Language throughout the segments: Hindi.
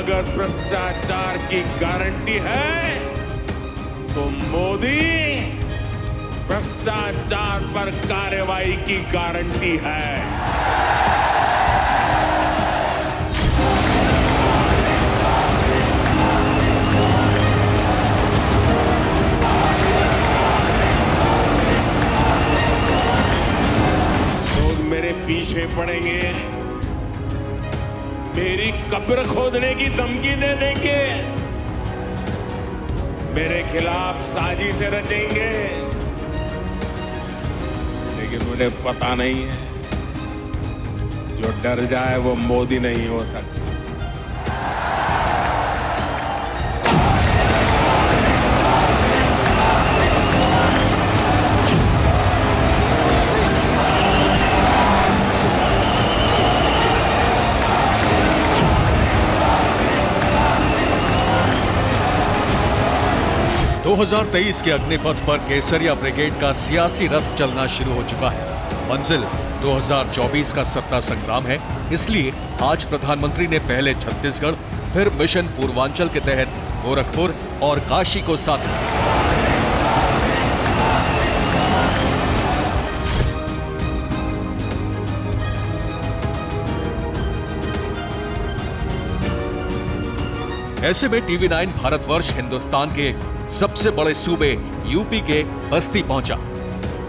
अगर भ्रष्टाचार की गारंटी है तो मोदी भ्रष्टाचार पर कार्रवाई की गारंटी है। लोग मेरे पीछे पड़ेंगे, मेरी कब्र खोदने की धमकी दे देंगे, मेरे खिलाफ साजिशें रचेंगे, लेकिन उन्हें पता नहीं है जो डर जाए वो मोदी नहीं हो सकता। दो 2023 के अग्निपथ पर केसरिया ब्रिगेड का सियासी रथ चलना शुरू हो चुका है। मंजिल 2024 का सत्ता संग्राम है, इसलिए आज प्रधानमंत्री ने पहले छत्तीसगढ़, फिर मिशन पूर्वांचल के तहत गोरखपुर और काशी को साथ लिया। ऐसे में टीवी9 भारतवर्ष हिंदुस्तान के सबसे बड़े सूबे यूपी के बस्ती पहुंचा,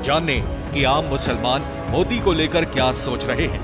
जानने कि आम मुसलमान मोदी को लेकर क्या सोच रहे हैं।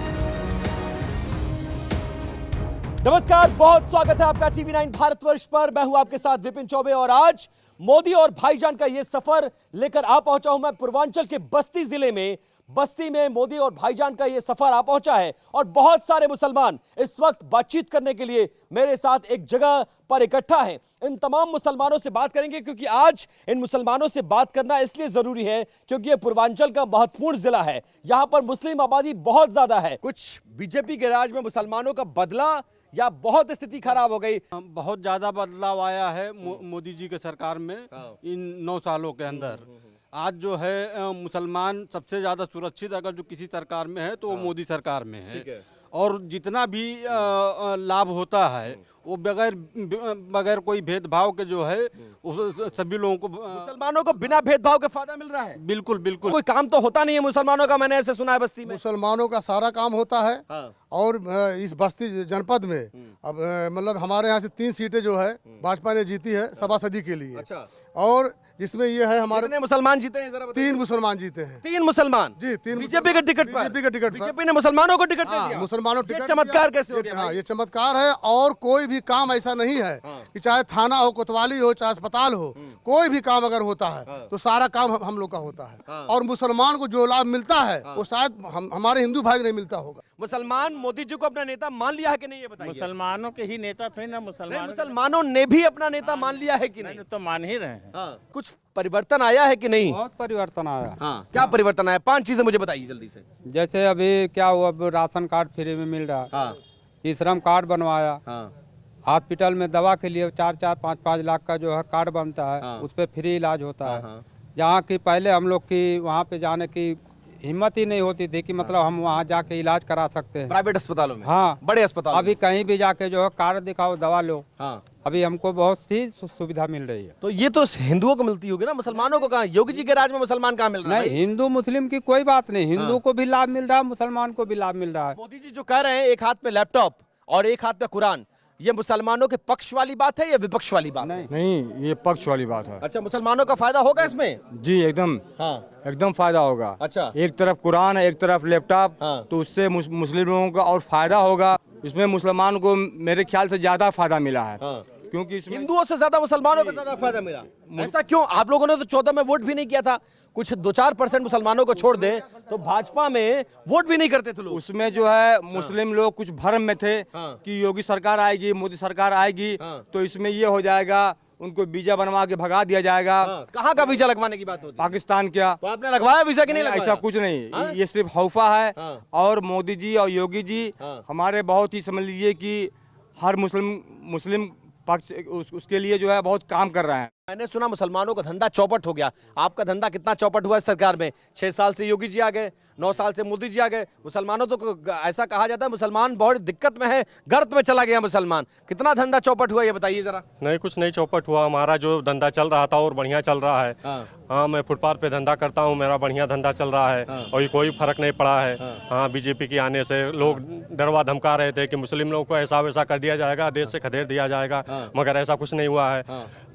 नमस्कार, बहुत स्वागत है आपका टीवी9 भारतवर्ष पर। मैं हूं आपके साथ विपिन चौबे और आज मोदी और भाईजान का यह सफर लेकर आ पहुंचा हूं मैं पूर्वांचल के बस्ती जिले में। बस्ती में मोदी और भाईजान का यह सफर आ पहुंचा है और बहुत सारे मुसलमान इस वक्त बातचीत करने के लिए मेरे साथ एक जगह पर इकट्ठा हैं। इन तमाम मुसलमानों से बात करेंगे क्योंकि आज इन मुसलमानों से बात करना इसलिए जरूरी है क्योंकि यह पूर्वांचल का महत्वपूर्ण जिला है। यहां पर मुस्लिम आबादी बहुत ज्यादा है। कुछ बीजेपी के राज में मुसलमानों का बदला या बहुत स्थिति खराब हो गई? बहुत ज्यादा बदलाव आया है मोदी जी के सरकार में इन 9 सालों के अंदर। आज जो है मुसलमान सबसे ज्यादा सुरक्षित अगर जो किसी सरकार में है तो वो मोदी सरकार में है। और जितना भी लाभ होता है वो बगैर कोई भेदभाव के जो है सभी लोगों को, मुसलमानों को बिना भेदभाव के फायदा मिल रहा है। बिल्कुल बिल्कुल। कोई काम तो होता नहीं है मुसलमानों का, मैंने ऐसे सुना है बस्ती में। मुसलमानों का सारा काम होता है। और इस बस्ती जनपद में अब मतलब हमारे यहाँ से 3 सीटें जो है भाजपा ने जीती है सभासदी के लिए। अच्छा। और जिसमें ये है हमारे कितने मुसलमान जीते हैं जरा बताइए? 3 मुसलमान जीते हैं। 3 मुसलमान जी? 3 बीजेपी के टिकट पर? बीजेपी के टिकट पर बीजेपी ने मुसलमानों को टिकट दे दिया। मुसलमानों को टिकट। चमत्कार कैसे हो गया? हाँ, ये चमत्कार है। और कोई भी काम ऐसा नहीं है कि चाहे थाना हो, कोतवाली हो, चाहे अस्पताल हो, कोई भी काम अगर होता है तो सारा काम हम लोग का होता है। और मुसलमान को जो लाभ मिलता है वो शायद हमारे हिंदू भाई को नहीं मिलता होगा। मुसलमान मोदी जी को अपना नेता मान लिया है कि नहीं, ये बताइए? मुसलमानों के ही नेता थे ना, मुसलमानों ने भी अपना नेता मान लिया है कि नहीं? तो मान ही रहे हैं। कुछ परिवर्तन आया है कि नहीं? बहुत परिवर्तन आया। क्या परिवर्तन आया? 5 चीजें मुझे बताइए जल्दी से। जैसे अभी क्या हुआ, राशन कार्ड फ्री में मिल रहा है। ई श्रम कार्ड बनवाया। हॉस्पिटल में दवा के लिए 4-4, 5-5 लाख का जो है कार्ड बनता है, उस पर फ्री इलाज होता है। जहाँ की पहले हम लोग की वहाँ पे जाने की हिम्मत ही नहीं होती थी कि मतलब हम वहाँ जाके इलाज करा सकते हैं प्राइवेट अस्पतालों में। हाँ, बड़े अस्पताल। अभी कहीं भी जाके जो है कार्ड दिखाओ, दवा लो। हाँ, अभी हमको बहुत सी सुविधा मिल रही है। तो ये तो हिंदुओं को मिलती होगी ना, मुसलमानों को कहाँ? योगी जी के राज में मुसलमान कहाँ मिल रहा है? नहीं, हिंदू मुस्लिम की कोई बात नहीं। हिंदू को भी लाभ मिल रहा है, मुसलमान को भी लाभ मिल रहा है। मोदी जी जो कह रहे हैं एक हाथ में लैपटॉप और एक हाथ में कुरान, ये मुसलमानों के पक्ष वाली बात है या विपक्ष वाली बात? नहीं, ये पक्ष वाली बात है। अच्छा, मुसलमानों का फायदा होगा इसमें? जी एकदम। एकदम फायदा होगा। अच्छा। एक तरफ कुरान है, एक तरफ लैपटॉप, तो उससे मुस्लिम लोगों का और फायदा होगा। इसमें मुसलमान को मेरे ख्याल से ज्यादा फायदा मिला है। क्योंकि इसमें हिंदुओं से ज्यादा मुसलमानों को ज्यादा फायदा मिला। ऐसा क्यों? आप लोगों ने तो 14 में वोट भी नहीं किया था। कुछ 2-4% मुसलमानों को छोड़ दें तो भाजपा में वोट भी नहीं करते थे लोग। उसमें जो है मुस्लिम लोग कुछ भ्रम में थे कि योगी सरकार आएगी, मोदी सरकार आएगी, तो इसमें ये हो जाएगा, उनको वीजा बनवा के भगा दिया जाएगा। कहाँ का वीजा लगवाने की बात होती है? पाकिस्तान क्या? तो आपने लगवाया वीजा कि नहीं लगवाया? ऐसा कुछ नहीं, ये सिर्फ हौफा है। और मोदी जी और योगी जी हमारे बहुत ही समझ लीजिए कि हर मुस्लिम पक्ष उसके लिए जो है बहुत काम कर रहे हैं। मैंने सुना मुसलमानों का धंधा चौपट हो गया। आपका धंधा कितना चौपट हुआ है सरकार में? 6 साल से योगी जी आ गए, 9 साल से मोदी जी आ गए। मुसलमानों तो ऐसा कहा जाता है मुसलमान बहुत दिक्कत में है, गर्त में चला गया मुसलमान। कितना धंधा चौपट हुआ ये बताइए जरा। नहीं, कुछ नहीं चौपट हुआ। हमारा जो धंधा चल रहा था और बढ़िया चल रहा है। हाँ, मैं फुटपाथ पे धंधा करता हूँ, मेरा बढ़िया धंधा चल रहा है। और ये कोई फर्क नहीं पड़ा है। हाँ, बीजेपी के आने से लोग डरवा धमका रहे थे कि मुस्लिम लोगों को ऐसा वैसा कर दिया जाएगा, देश से खदेड़ दिया जाएगा, मगर ऐसा कुछ नहीं हुआ है।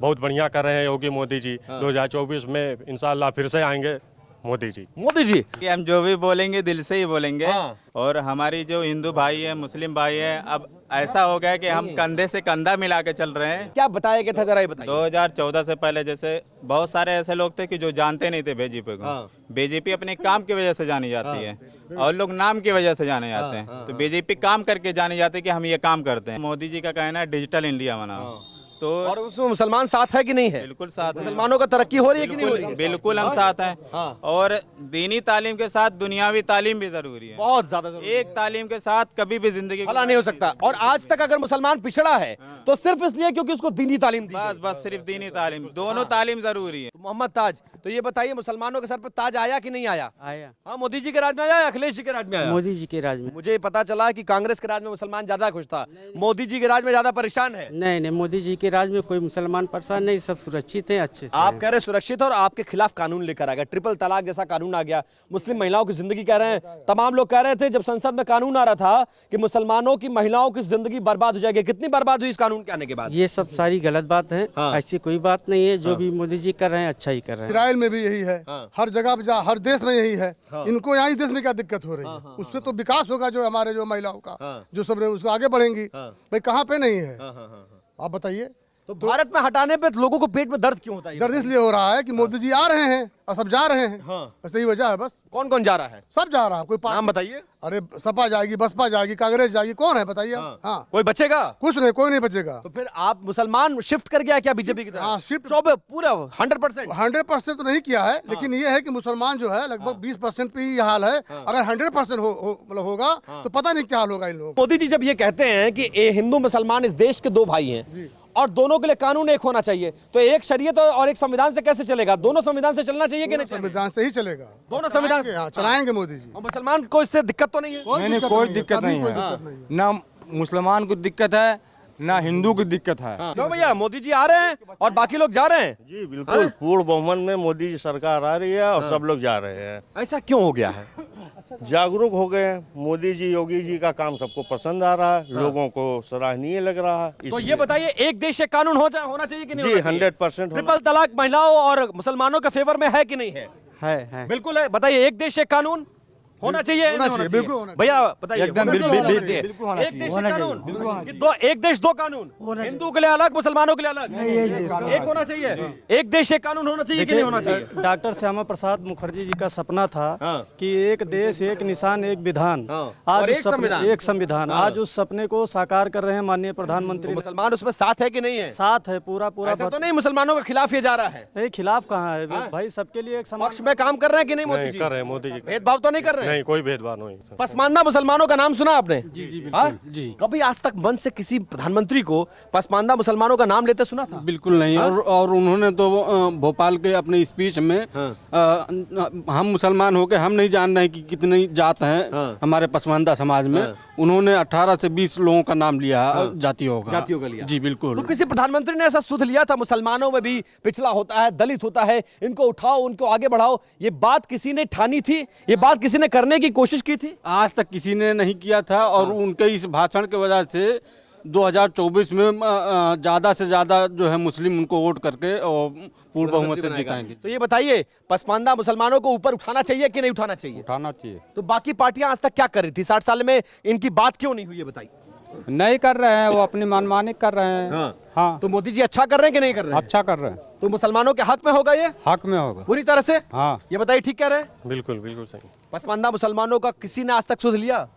बहुत बढ़िया कर रहे हैं योगी मोदी जी। 2024 में इंशाल्लाह फिर से आएंगे मोदी जी। मोदी जी कि हम जो भी बोलेंगे दिल से ही बोलेंगे। और हमारी जो हिंदू भाई है, मुस्लिम भाई है, अब ऐसा हो गया कि हम कंधे से कंधा मिला के चल रहे हैं। क्या बताया गया था जरा ये बताइए। 2014 से पहले जैसे बहुत सारे ऐसे लोग थे कि जो जानते नहीं थे बीजेपी को। बीजेपी अपने काम की वजह से जानी जाती है और लोग नाम की वजह से जाने जाते हैं। तो बीजेपी काम करके जाने जाते हैं कि हम ये काम करते हैं। मोदी जी का कहना है डिजिटल इंडिया बनाओ, तो और उसमें मुसलमान साथ है कि नहीं है? बिल्कुल साथ है। मुसलमानों का तरक्की हो रही है कि नहीं हो रही है? बिल्कुल हम साथ हैं। और दीनी तालीम के साथ दुनियावी तालीम भी जरूरी है, बहुत ज्यादा जरूरी है। एक तालीम के साथ कभी भी जिंदगी भला नहीं हो सकता। और आज तक अगर मुसलमान पिछड़ा है तो सिर्फ इसलिए क्योंकि उसको दीनी तालीम दी गई। बस सिर्फ दीनी तालीम, दोनों तालीम जरूरी है। तो मोहम्मद ताज, तो ये बताइए मुसलमानों के सर पर ताज आया कि नहीं आया? आया। हाँ, मोदी जी के राज में आया, अखिलेश जी के राज में आया? मोदी जी के राज में। मुझे पता चला कि कांग्रेस के राज में मुसलमान ज्यादा खुश था, मोदी जी के राज में ज्यादा परेशान है। नहीं, मोदी जी के राज में कोई मुसलमान परेशान नहीं, सब सुरक्षित है, अच्छे से। आप कह रहे सुरक्षित और आपके खिलाफ कानून लेकर आ गया, ट्रिपल तलाक जैसा कानून आ गया, मुस्लिम महिलाओं की जिंदगी कह रहे हैं। तमाम लोग कह रहे थे जब संसद में कानून आ रहा था कि मुसलमानों की महिलाओं की जिंदगी बर्बाद हो जाएगी। कितनी बर्बाद हुई इस कानून के आने के बाद? ये सब सारी गलत बात है। ऐसी कोई बात नहीं है। जो भी मोदी जी कर रहे हैं अच्छा ही कर रहे हैं। इसराइल में भी यही है, हर जगह पे हर देश में यही है। इनको यहाँ इस देश में क्या दिक्कत हो रही है? उससे तो विकास होगा जो हमारे जो महिलाओं का, जो सब उसको आगे बढ़ेंगी। भाई कहाँ पे नहीं है, आप बताइए। तो भारत में हटाने पे लोगों को पेट में दर्द क्यों होता है? दर्द इसलिए हो रहा है कि मोदी जी आ रहे हैं और सब जा रहे हैं। बस यही वजह है। बस कौन कौन जा रहा है? सब जा रहा है। कोई नाम बताइए। अरे सपा जाएगी, बसपा जाएगी, कांग्रेस जाएगी, कौन है बताइए। हाँ, कोई बचेगा? कुछ नहीं, कोई नहीं बचेगा। तो फिर आप मुसलमान शिफ्ट कर गया क्या बीजेपी की तरफ? हाँ, शिफ्ट पूरा 100%। 100% तो नहीं किया है, लेकिन ये है कि मुसलमान जो है लगभग 20% पे ही ये हाल है। अगर 100% मतलब होगा तो पता नहीं क्या हाल होगा इन लोगों का। मोदी जी जब ये कहते हैं कि ये हिंदू मुसलमान इस देश के दो भाई हैं और दोनों के लिए कानून एक होना चाहिए, तो एक शरीयत और एक संविधान से कैसे चलेगा? दोनों संविधान से चलना चाहिए कि नहीं? संविधान से ही चलेगा। दोनों संविधान चलाएंगे मोदी जी। और मुसलमान को इससे दिक्कत तो नहीं है? नहीं, कोई दिक्कत नहीं है। ना मुसलमान को दिक्कत है, ना हिंदू की दिक्कत है। क्यों भैया, मोदी जी आ रहे हैं और बाकी लोग जा रहे हैं? जी बिल्कुल, पूर्ण बहुमत में मोदी जी सरकार आ रही है और सब लोग जा रहे हैं। ऐसा क्यों हो गया है? जागरूक हो गए हैं। मोदी जी, योगी जी का काम सबको पसंद आ रहा है, लोगों को सराहनीय लग रहा है। तो ये बताइए, एक देश एक कानून होना चाहिए कि नहीं? जी, होना चाहिए? 100% ट्रिपल तलाक महिलाओं और मुसलमानों के फेवर में है कि नहीं है? है। बिल्कुल है। बताइए, एक देश एक कानून होना चाहिए? होना चाहिए, बिल्कुल होना चाहिए। भैया बताइए, एकदम बिल्कुल बिल्कुल होना चाहिए। बिल्कुल होना एक देश चाहिए। एक कानून कि दो, एक देश दो कानून, हिंदू के लिए अलग, मुसलमानों के लिए अलग, एक होना चाहिए। एक देश एक कानून होना चाहिए कि नहीं होना चाहिए? डॉक्टर श्यामा प्रसाद मुखर्जी जी का सपना था कि एक देश एक निशान एक विधान, आज और उस एक सपने संविधान। एक संविधान, आज उस सपने को साकार कर रहे हैं माननीय प्रधानमंत्री। मुसलमान उसमें साथ है कि नहीं है? साथ है, पूरा ऐसा तो नहीं मुसलमानों के खिलाफ ये जा रहा है? नहीं, खिलाफ कहाँ है भाई, सबके लिए एक समान। पक्ष में काम कर रहे हैं कि नहीं मोदी जी? कर रहे हैं मोदी जी। भेदभाव तो नहीं कर रहे हैं? नहीं, कोई भेदभाव नहीं। पसमानदा मुसलमानों का नाम सुना आपने? जी बिल्कुल। जी, कभी आज तक मन से किसी प्रधानमंत्री को पसमानदा मुसलमानों का नाम लेते सुना था? बिल्कुल नहीं। और उन्होंने तो भोपाल के अपने स्पीच में हम मुसलमान होके हम नहीं जान रहे कि कितनी जात हैं हमारे पसमानदा समाज में। उन्होंने 18 से 20 लोगों का नाम लिया, जातियों का लिया। जी बिल्कुल। तो किसी प्रधानमंत्री ने ऐसा सुध लिया था मुसलमानों में भी पिछड़ा होता है, दलित होता है, इनको उठाओ, उनको आगे बढ़ाओ? ये बात किसी ने ठानी थी? ये बात किसी ने करने की कोशिश की थी? आज तक किसी ने नहीं किया था और उनके इस भाषण की वजह से 2024 में ज्यादा से ज्यादा जो है मुस्लिम उनको वोट करके और पूर्ण बहुमत से जिताएंगे। तो ये बताइए, पसमानदा मुसलमानों को ऊपर उठाना चाहिए कि नहीं उठाना चाहिए? उठाना चाहिए। तो बाकी पार्टियां आज तक क्या कर रही थी? 60 साल में इनकी बात क्यों नहीं हुई है बताइए? नहीं कर रहे हैं, वो अपनी मनमानी कर रहे हैं। हाँ, तो मोदी जी अच्छा कर रहे हैं कि नहीं कर रहे हैं? अच्छा कर रहे हैं। तो मुसलमानों के हक में होगा ये? हक में होगा पूरी तरह से? हाँ। ये बताइए, ठीक कह रहे हैं? बिल्कुल बिल्कुल सही। पसमानदा मुसलमानों का किसी ने आज तक सुध लिया?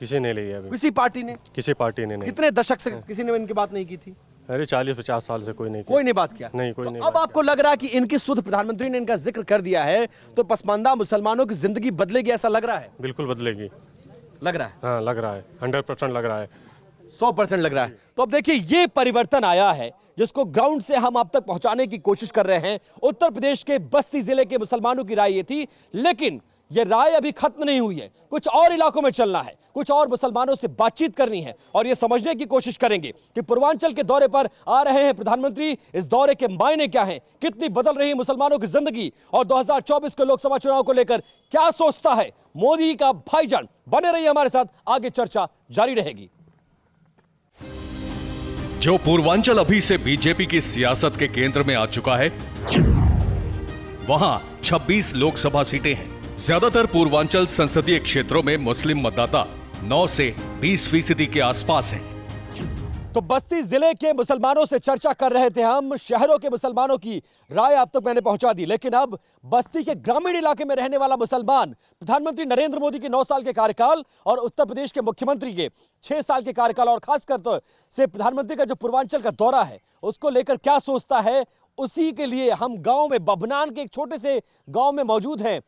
किसी ने लिया अभी, किसी पार्टी ने? किसी पार्टी ने नहीं। कितने दशक से किसी ने इनकी बात नहीं की थी? अरे 40-50 साल से कोई नहीं कोई नहीं बात किया? नहीं, कोई तो नहीं अब बात आपको लग रहा है कि इनकी सुध प्रधानमंत्री ने इनका जिक्र कर दिया है तो पसमानदा मुसलमानों की जिंदगी बदलेगी, ऐसा लग रहा है? बिल्कुल बदलेगी। लग रहा है? हाँ, लग रहा है, 100% लग रहा है। 100% लग रहा है। तो अब देखिए, ये परिवर्तन आया है जिसको ग्राउंड से हम आप तक पहुंचाने की कोशिश कर रहे हैं। उत्तर प्रदेश के बस्ती जिले के मुसलमानों की राय ये थी, लेकिन ये राय अभी खत्म नहीं हुई है। कुछ और इलाकों में चलना है, कुछ और मुसलमानों से बातचीत करनी है और ये समझने की कोशिश करेंगे कि पूर्वांचल के दौरे पर आ रहे हैं प्रधानमंत्री, इस दौरे के मायने क्या हैं, कितनी बदल रही है मुसलमानों की जिंदगी और 2024 के लोकसभा चुनाव को लेकर क्या सोचता है मोदी का भाईजान। बने रहिए हमारे साथ, आगे चर्चा जारी रहेगी। जो पूर्वांचल अभी से बीजेपी की सियासत के केंद्र में आ चुका है, वहां 26 लोकसभा सीटें हैं। ज्यादातर पूर्वांचल संसदीय क्षेत्रों में मुस्लिम मतदाता 9 से 20% के आसपास हैं। तो बस्ती जिले के मुसलमानों से चर्चा कर रहे थे हम, शहरों के मुसलमानों की राय आप तक मैंने पहुंचा दी, लेकिन अब बस्ती के ग्रामीण इलाके में रहने वाला मुसलमान प्रधानमंत्री नरेंद्र मोदी के 9 साल के कार्यकाल और उत्तर प्रदेश के मुख्यमंत्री के 6 साल के कार्यकाल और खासकर तो से प्रधानमंत्री का जो पूर्वांचल का दौरा है उसको लेकर क्या सोचता है, उसी के लिए हम गांव में बभनान के एक छोटे से गांव में मौजूद हैं।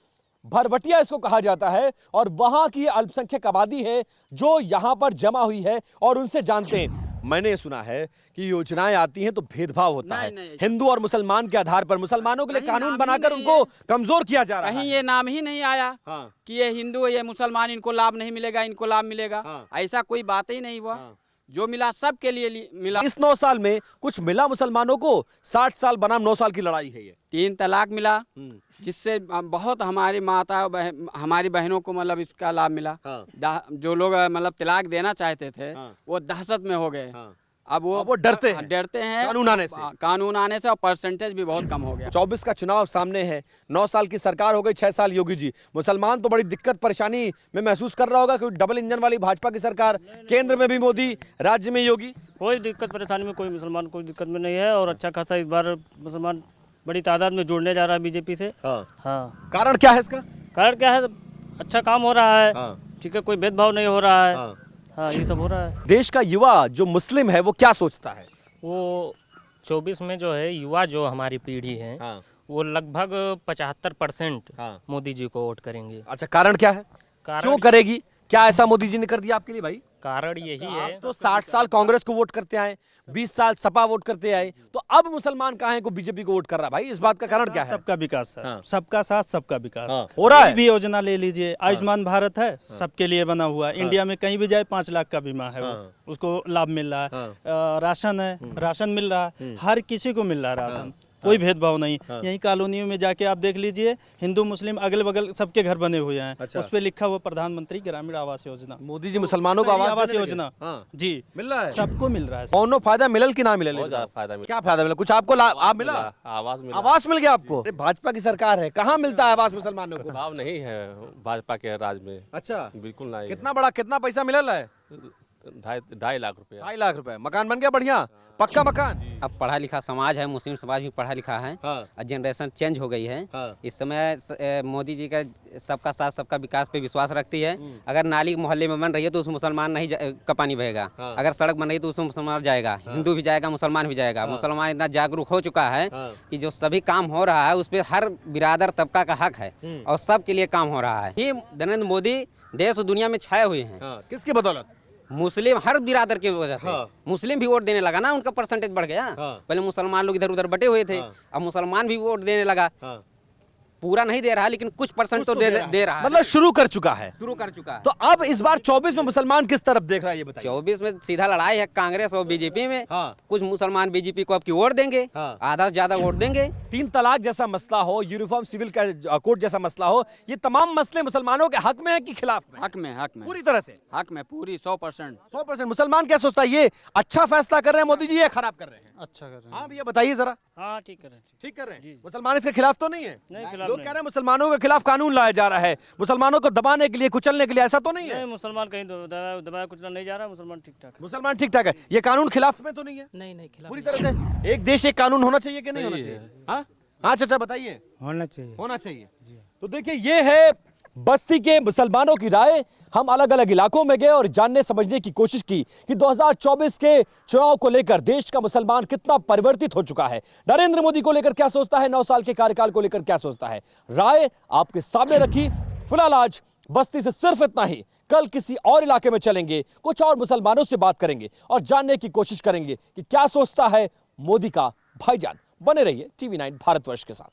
भरवटिया इसको कहा जाता है और वहां की अल्पसंख्यक आबादी है जो यहां पर जमा हुई है और उनसे जानते हैं। मैंने सुना है कि योजनाएं आती हैं तो भेदभाव होता है, हिंदू और मुसलमान के आधार पर मुसलमानों के लिए कानून बनाकर उनको कमजोर किया जा रहा है। कहीं ये नाम ही नहीं आया कि ये हिंदू ये मुसलमान इनको लाभ नहीं मिलेगा, इनको लाभ मिलेगा, ऐसा कोई बात ही नहीं हुआ। जो मिला सबके लिए मिला। इस 9 साल में कुछ मिला मुसलमानों को? 60 साल बनाम 9 साल की लड़ाई है ये। 3 तलाक मिला, जिससे बहुत हमारी माता हमारी बहनों को मतलब इसका लाभ मिला। जो लोग मतलब तलाक देना चाहते थे वो दहशत में हो गए। अब वो डरते हैं कानून आने से और परसेंटेज भी बहुत कम हो गया। 24 का चुनाव सामने है, 9 साल की सरकार हो गई, 6 साल योगी जी। मुसलमान तो बड़ी दिक्कत परेशानी में महसूस कर रहा होगा क्योंकि डबल इंजन वाली भाजपा की सरकार, केंद्र में भी मोदी, राज्य में योगी। कोई दिक्कत परेशानी में कोई मुसलमान कोई दिक्कत में नहीं है और अच्छा खासा इस बार मुसलमान बड़ी तादाद में जुड़ने जा रहा है बीजेपी से। हाँ। कारण क्या है इसका? कारण क्या है, अच्छा काम हो रहा है, ठीक है, कोई भेदभाव नहीं हो रहा है। हाँ, ये सब हो रहा है। देश का युवा जो मुस्लिम है वो क्या सोचता है? वो 24 में जो है युवा जो हमारी पीढ़ी है वो लगभग 75% मोदी जी को वोट करेंगे। अच्छा, कारण क्या है? क्यों करेगी? क्या ऐसा मोदी जी ने कर दिया आपके लिए भाई? कारण यही है तो 60 साल कांग्रेस को वोट करते आए, 20 साल सपा वोट करते आए, तो अब मुसलमान कहाँ है को बीजेपी को वोट कर रहा है भाई? इस बात का कारण क्या है? सबका विकास है। सबका साथ सबका विकास हो रहा है। भी योजना ले लीजिए, आयुष्मान भारत है, सबके लिए बना हुआ। इंडिया में कहीं भी जाए 5 लाख का बीमा है, उसको लाभ मिल रहा है। राशन है, राशन मिल रहा है, हर किसी को मिल रहा है राशन, कोई भेदभाव नहीं। यही कॉलोनियों में जाके आप देख लीजिए, हिंदू मुस्लिम अगल बगल सबके घर बने हुए हैं। अच्छा। उस पे लिखा हुआ प्रधानमंत्री ग्रामीण आवास योजना। मोदी जी मुसलमानों को आवास योजना जी मिल रहा है, सबको मिल रहा है। कौनो फायदा मिलल कि ना मिलल? फायदा मिला। क्या फायदा मिला? कुछ आपको आप मिला? आवास मिल गया आपको? भाजपा की सरकार है, कहाँ मिलता है आवास मुसलमानों को? भाव नहीं है भाजपा के राज में। अच्छा, बिल्कुल नहीं। कितना पैसा मिलल है? 2.5 लाख रुपए। 2.5 लाख रुपए। मकान बन गया बढ़िया, पक्का मकान? अब पढ़ा लिखा समाज है, मुस्लिम समाज भी पढ़ा लिखा है और जनरेशन चेंज हो गई है। इस समय मोदी जी का सबका साथ सबका विकास पे विश्वास रखती है। अगर नाली मोहल्ले में बन रही है तो उस मुसलमान नहीं का पानी बहेगा। अगर सड़क बन रही है तो उसमें मुसलमान जाएगा, हिंदू भी जाएगा, मुसलमान भी जाएगा। मुसलमान इतना जागरूक हो चुका है कि जो सभी काम हो रहा है उस पर हर बिरादर तबका का हक है और सबके लिए काम हो रहा है। ये नरेंद्र मोदी देश और दुनिया में छाए हुए हैं। किसकी बदौलत? मुस्लिम हर बिरादर की वजह से। मुस्लिम भी वोट देने लगा ना, उनका परसेंटेज बढ़ गया। पहले मुसलमान लोग इधर उधर बटे हुए थे, अब मुसलमान भी वोट देने लगा। पूरा नहीं दे रहा लेकिन कुछ परसेंट तो दे रहा है। मतलब शुरू कर चुका है। तो अब इस बार 24 में मुसलमान किस तरफ देख रहा है ये बताइए? 24 में सीधा लड़ाई है कांग्रेस और बीजेपी में। कुछ मुसलमान बीजेपी को अब की वोट देंगे, आधा से ज्यादा वोट देंगे। 3 तलाक जैसा मसला हो, यूनिफॉर्म सिविल कोड जैसा मसला हो, ये तमाम मसले मुसलमानों के हक में है कि खिलाफ में? हक में पूरी तरह से हक में, पूरी 100%। मुसलमान क्या सोचता है, ये अच्छा फैसला कर रहे हैं मोदी जी या खराब कर रहे हैं? अच्छा कर रहे हैं। हाँ भैया बताइए जरा। हाँ ठीक कर रहे हैं, ठीक कर रहे हैं। मुसलमान इसके खिलाफ तो नहीं है? लोग कह रहे हैं मुसलमानों के खिलाफ कानून लाया जा रहा है, मुसलमानों को दबाने के लिए, कुचलने के लिए, ऐसा तो नहीं है? मुसलमान कहीं दबाया कुचला नहीं जा रहा, मुसलमान ठीक ठाक। मुसलमान ठीक ठाक है। ये कानून खिलाफ में तो नहीं है? नहीं खिलाफ पूरी तरह से। एक देश एक कानून होना चाहिए कि नहीं होना चाहिए? हाँ चाचा बताइए। होना चाहिए। तो देखिए ये है बस्ती के मुसलमानों की राय। हम अलग अलग इलाकों में गए और जानने समझने की कोशिश की कि 2024 के चुनाव को लेकर देश का मुसलमान कितना परिवर्तित हो चुका है, नरेंद्र मोदी को लेकर क्या सोचता है, 9 साल के कार्यकाल को लेकर क्या सोचता है। राय आपके सामने रखी। फिलहाल आज बस्ती से सिर्फ इतना ही। कल किसी और इलाके में चलेंगे, कुछ और मुसलमानों से बात करेंगे और जानने की कोशिश करेंगे कि क्या सोचता है मोदी का भाईजान। बने रहिए टीवी 9 भारतवर्ष के साथ।